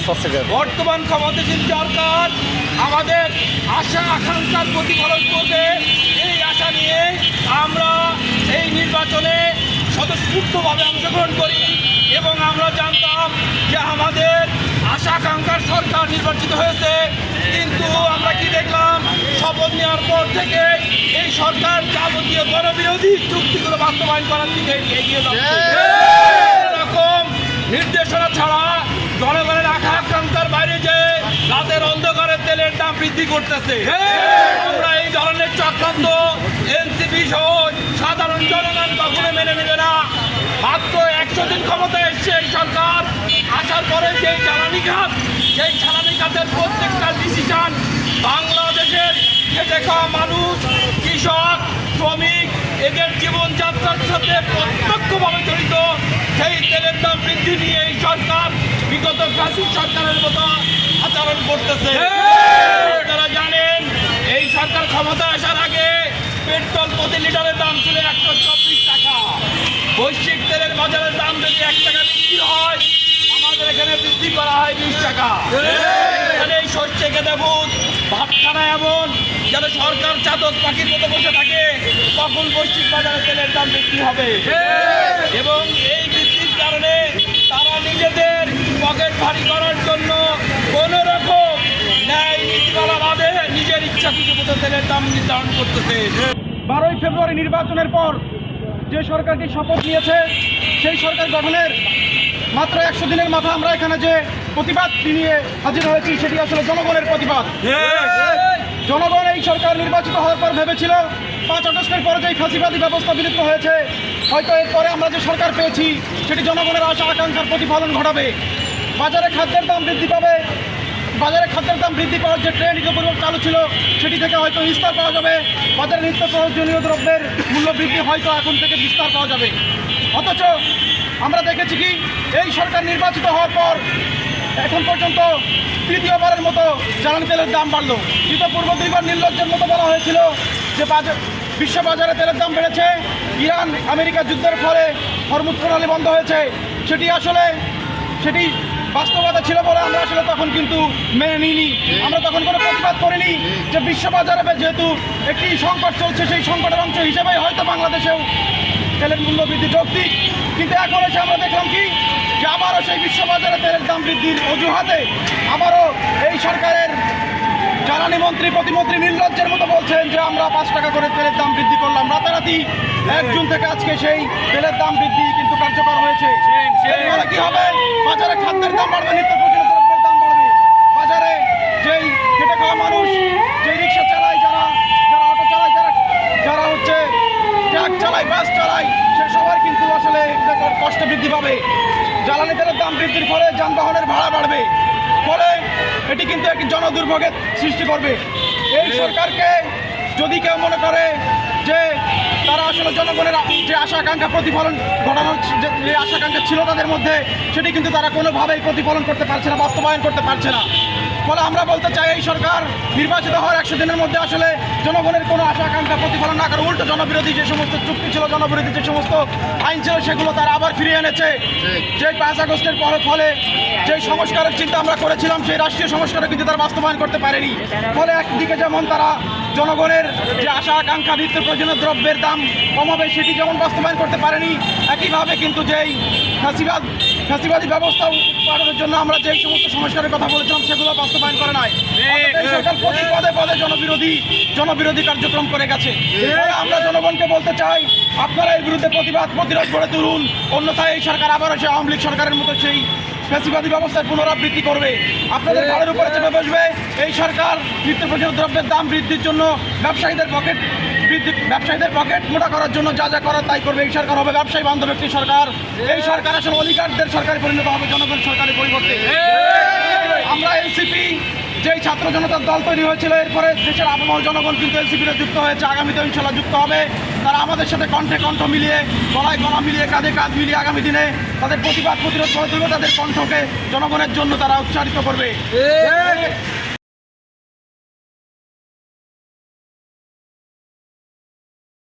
বর্তমান ক্ষমতাসীন সরকার আমাদের আশা আকাঙ্ক্ষার প্রতিফলন করবে, এই আশা নিয়ে আমরা এই নির্বাচনে স্বতঃস্ফূর্তভাবে অংশগ্রহণ করি এবং আমরা জানতাম যে আমাদের আশা আকাঙ্ক্ষার সরকার নির্বাচিত হয়েছে। কিন্তু আমরা কি দেখলাম, শপথ নেওয়ার পর থেকে এই সরকার যাবতীয় গণবিরোধী চুক্তিগুলো বাস্তবায়ন করার দিকে এগিয়ে যাচ্ছে। এরকম নির্দেশনা ছাড়া জনগণের আকাঙ্ক্ষার বাইরে যে রাতের অন্ধকারে তেলের দাম বৃদ্ধি করতেছে। আমরা এই ধরনের চক্রান্ত এনসিপি সহ সাধারণ জনগণ কখনো মেনে নেবে না। মাত্র 100 দিন ক্ষমতায় এসছে এই সরকার, আসার পরে সেই জ্বালানি খাতের প্রত্যেকটা ডিসিশন বাংলাদেশের খেটে খাওয়া মানুষ, কৃষক, শ্রমিক এদের জীবনযাত্রার সাথে প্রত্যক্ষভাবে জড়িত। সেই তেলের দাম বৃদ্ধি নিয়ে এই সরকার বিগত ফ্যাসিস্ট সরকারের মতো আচরণ করতেছে। আপনারা জানেন এই সরকার ক্ষমতা আসার আগে পেট্রোল প্রতি লিটারের দাম ছিল 124 টাকা। বৈশ্বিক তেলের বাজারের দাম যদি 1 টাকা বৃদ্ধি হয়, আমাদের এখানে বৃদ্ধি করা হয় 20 টাকা। এই শস্যে খেতে বুঝ ভাতখানা এমন যেন সরকার চাতক পাখির মতো বসে থাকে, কখন বৈশ্বিক বাজারে তেলের দাম বৃদ্ধি হবে। এবং এই বৃদ্ধির কারণে তারা নিজেদের পকেট ভারী করার জন্য কোনো রকম ন্যায় নীতিমালা বাদে নিজের ইচ্ছা খুশি মতো তেলের দাম নির্ধারণ করতেছে। 12ই ফেব্রুয়ারি নির্বাচনের পর যে সরকারটি শপথ নিয়েছে, সেই সরকার গঠনের মাত্র 100 দিনের মাথা আমরা এখানে যে প্রতিবাদ নিয়ে হাজির হয়েছি, সেটি আসলে জনগণের প্রতিবাদ। জনগণ এই সরকার নির্বাচিত হওয়ার পর ভেবেছিল 5 আগস্টের পরে যে ফাঁসিবাদী ব্যবস্থা বিলুপ্ত হয়েছে, হয়তো এরপরে আমরা যে সরকার পেয়েছি সেটি জনগণের আশা আকাঙ্ক্ষার প্রতিফলন ঘটাবে। বাজারে খাদ্যের দাম বৃদ্ধি পাবে, বাজারে খাদ্যের দাম বৃদ্ধি পাওয়ার যে ট্রেন্ড ইতিপূর্বে চালু ছিল সেটি থেকে হয়তো বিস্তার পাওয়া যাবে। বাজারে নিত্য প্রয়োজনীয় দ্রব্যের মূল্য বৃদ্ধি হয়তো এখন থেকে বিস্তার পাওয়া যাবে। অথচ আমরা দেখেছি কি, এই সরকার নির্বাচিত হওয়ার পর এখন পর্যন্ত তৃতীয়বারের মতো জ্বালানি তেলের দাম বাড়লো। পূর্ব 2বার নির্লজ্জের মতো বলা হয়েছিল যে বিশ্ব বাজারে তেলের দাম বেড়েছে, ইরান আমেরিকা যুদ্ধের ফলে হরমুজ প্রণালী বন্ধ হয়েছে। সেটি বাস্তবতা ছিল বলে আমরা আসলে তখন কিন্তু মেনে নিইনি। আমরা তখন কোনো প্রতিবাদ করিনি যে বিশ্ববাজারে যেহেতু একটি সংকট চলছে, সেই সংকটের অংশ হিসেবেই হয়তো বাংলাদেশেও তেলের মূল্য বৃদ্ধি যৌক্তিক। কিন্তু এখন এসে আমরা দেখলাম কি, যে আবারও সেই বিশ্ববাজারে তেলের দাম বৃদ্ধির অজুহাতে আবারও এই সরকারের জ্বালানি মন্ত্রী প্রতিমন্ত্রী নির্লজ্জের মতো বলছেন যে আমরা 5 টাকা করে তেলের দাম বৃদ্ধি করলাম। রাতারাতি 1 জুন থেকে আজকে সেই তেলের দাম বৃদ্ধি কিন্তু কার্যকর হয়েছে। এরপরে কি হবে? বাজারে খাদ্যের দাম বাড়বে, নিত্য প্রয়োজনীয় দ্রব্যের দাম বাড়বে। বাজারে যেই খেটে খাওয়া মানুষ, যেই রিক্সা চালায়, যারা অটো চালায়, যারা হচ্ছে ট্রাক চালায়, বাস চালায়, সে সবার কিন্তু আসলে কষ্ট বৃদ্ধি পাবে। জ্বালানি তেলের দাম বৃদ্ধির ফলে যানবাহনের ভাড়া বাড়বে, ফলে এটি কিন্তু একটি জনদুর্ভোগের সৃষ্টি করবে। এই সরকারকে যদি কেউ মনে করে যে তারা আসলে জনগণের যে আশা আকাঙ্ক্ষা প্রতিফলন ঘটানোর যে আশা আকাঙ্ক্ষা ছিল তাদের মধ্যে, সেটি কিন্তু তারা কোনোভাবেই প্রতিফলন করতে পারছে না, বাস্তবায়ন করতে পারছে না। ফলে আমরা বলতে চাই, এই সরকার নির্বাচিত হওয়ার 100 দিনের মধ্যে আসলে জনগণের কোনো আশা আকাঙ্ক্ষা প্রতিফলন না করে উল্টো জনবিরোধী যে সমস্ত চুক্তি ছিল, জনবিরোধী যে সমস্ত আইন ছিল, সেগুলো তারা আবার ফিরিয়ে এনেছে। যে 5 আগস্টের ফলে যে সংস্কারের চিন্তা আমরা করেছিলাম, সেই রাষ্ট্রীয় সংস্কারও কিন্তু তারা বাস্তবায়ন করতে পারেনি। ফলে একদিকে যেমন তারা জনগণের যে আশা আকাঙ্ক্ষা নিত্য প্রয়োজনীয় দ্রব্যের দাম কমাবে, সেটি যেমন বাস্তবায়ন করতে পারেনি, একইভাবে কিন্তু যেই ফ্যাসিবাদী ব্যবস্থা উৎপাদনের জন্য আমরা যেই সমস্ত সংস্কারের কথা বলেছিলাম, সেগুলো বাস্তবায়ন করে নাই। এই সরকার প্রতি পদে পদে জনবিরোধী কার্যক্রম করে গেছে। আমরা জনগণকে বলতে চাই, আপনারা এর বিরুদ্ধে প্রতিরোধ গড়ে তুলুন, অন্যথায় এই সরকার আবারও সেই আওয়ামী লীগ সরকারের মতো সেই ফ্যাসিবাদী ব্যবস্থার পুনরাবৃত্তি করবে। আপনাদের ঘরের উপরে চেপে বসবে এই সরকার। নিত্য প্রয়োজনীয় দ্রব্যের দাম বৃদ্ধির জন্য ব্যবসায়ীদের পকেট মোটা করার জন্য যা যা করার তাই করবে। এই সরকার হবে ব্যবসায়ী বান্ধব একটি সরকার। এই সরকার আসলে অলিগারদের সরকারে পরিণত হবে, জনগণ সরকারের পরিবর্তে। আমরা এনসিপি যেই ছাত্র জনতার দল তৈরি হয়েছিল, এরপরে দেশের আপামর জনগণ কিন্তু এনসিপিতে যুক্ত হয়েছে, আগামীতে ইনশাল্লাহ যুক্ত হবে। তারা আমাদের সাথে কণ্ঠে কণ্ঠ মিলিয়ে, গলায় গলা মিলিয়ে, কাঁধে কাঁধ মিলিয়ে আগামী দিনে তাদের প্রতিবাদ প্রতিরোধ করে তুলবে, তাদের কণ্ঠকে জনগণের জন্য তারা উচ্চারিত করবে।